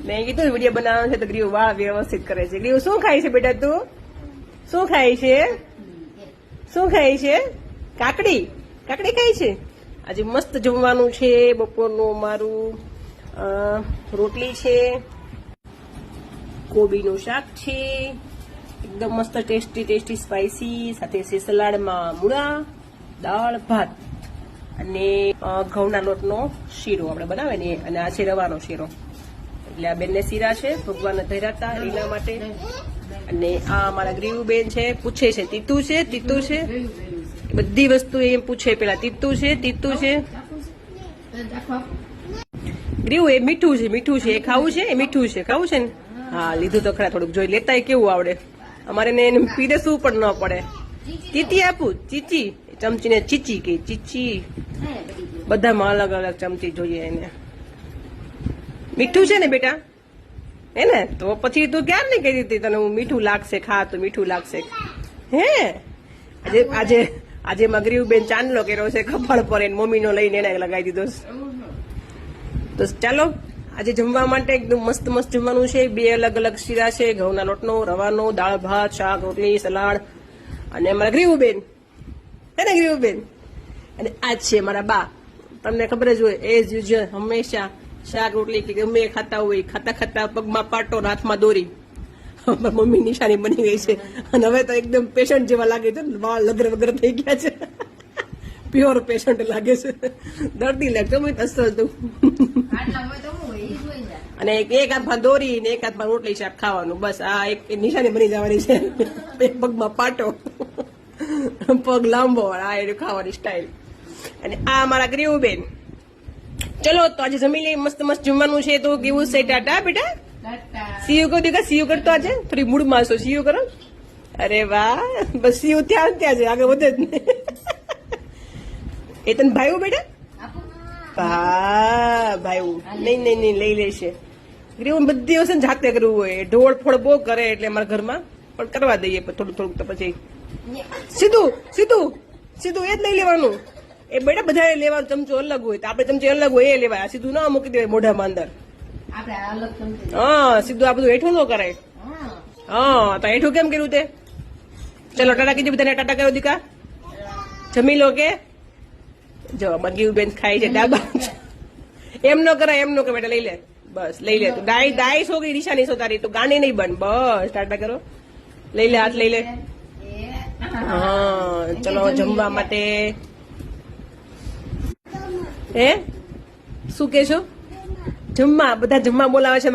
મેં કીધું વિડીયો બનાવવાનો છે તો ગ્રીવ વાળ વ્યવસ્થિત કરે છે. ગ્રીવ શું ખાય છે બેટા તું? શું ખાય છે? શું ખાય છે? કાકડી કાકડી ખાય છે. આજે મસ્ત જમવાનું છે બપોરનું અમારું. રોટલી છે, કોબીનું શાક છે, એકદમ મસ્ત ટેસ્ટી સ્પાઇસી, સાથે છે સલાડમાં મૂળા, દાળ ભાત અને ઘઉંના લોટનો શીરો આપણે બનાવે ને, અને આ છે રવાનો શીરો. એટલે આ બેનને શીરા છે, ભગવાનને ધર્યા એના માટે. અને આ અમારા ગ્રીવબેન છે, પૂછે છે તીતું છે તીતું છે, બધી વસ્તુ એમ પૂછે. પેલા તીતું છે તીતું છે. ગ્રીવ એ મીઠું છે એ ખાવું છે, એ મીઠું છે ખાવું છે ને. હા લીધું તો ખરા, થોડુંક જોઈ લેતા કેવું આવડે અમારે ને, એને પીરસવું પણ ન પડે. ચીચી આપું, ચીચી ચમચીને ચીચી કે ચીચી, બધામાં અલગ અલગ ચમચી જોઈએ એને. મીઠું છે ને બેટા હે ને, તો પછી તું ક્યાં નહીં કહી દીધી તને હું મીઠું લાગશે, ખા તો મીઠું લાગશે. હે આજે ગ્રીવબેન ચાંદલો કર્યો છે ખબર પર, એને મમ્મીનો લઈને એને લગાવી દીધો. તો ચાલો આજે જમવા માટે એકદમ મસ્ત જમવાનું છે. 2 અલગ અલગ શીરા છે, ઘઉંના લોટનો, રવાનો, દાળ ભાત, શાક, રોટલી, સલાડ. અને અમારા ગ્રીવબેન હે ને ગ્રીવબેન, અને આ છે મારા બા. તમને ખબર જ હોય એઝ યુઝ્યુઅલ હંમેશા શાક રોટલી કે ગમે ખાતા હોય, ખાતા પગમાં પાટો, હાથમાં દોરી. મમ્મી નિશાની બની ગઈ છે. અને હવે તો એકદમ પેશન્ટ જેવા લાગે છે, વાળ લગર વગર થઈ ગયા છે. પ્યોર પેશન્ટ લાગે છે, દર્દી લાગતો હોય અસલ તું. અને એક હાથમાં દોરી ને એક હાથમાં રોટલી શાક ખાવાનું, બસ આ એક નિશાની બની જવાની છે. એક પગમાં પાટો, પગ લાંબો, આ એ ખાવાની સ્ટાઇલ. અને આ અમારા ગ્રીવબેન. ચલો તો આજે જમી લઈએ, મસ્ત જમવાનું છે. તો કેવું છે? ટાટા બેટા, સીયુ કહો દીકા, સીયુ કરતો આજે થોડી મૂડમાં છો, સીયુ કરો. અરે વાહ, બસ સીયુ ત્યાં છે, આગળ વધે જ નહીં. એ તને ભાઈ બેટા? હા ભાઈ, નહીં લઈ લેશે. ગ્રીવ બધી વસ્તુ જાતે કરવું હોય, ઢોળ ફોડ બહુ કરે એટલે અમારા ઘરમાં, પણ કરવા દઈએ થોડુંક તો પછી સીધું એ જ લઈ લેવાનું. એ બેટા બધા લેવાનું, ચમચો અલગ હોય તો આપણે ચમચી અલગ હોય એ લેવાય. સીધું ના મૂકી દેવાય મોઢામાં અંદર. હા સીધું આ બધું હેઠું ન કરાય. હા તો હેઠું કેમ કર્યું તે? ચલો ટાટા કીધું, બધાને ટાટા કર્યો દીકા, જમી લો કે. જો ગ્રીવબેન ખાય છે ડાબા. એમ ન કરાય બેટા, લઈ લે, બસ લઈ લે. તું દાઈ છોકરી નિશાની છો તારી, તું ગાંડી નહીં બન. બસ ટાટા કરો, લઈ લે, હાથ લઈ લે. હા ચલો જમવા માટે. હે શું કે છો? બધા જમવા બોલાવે છે.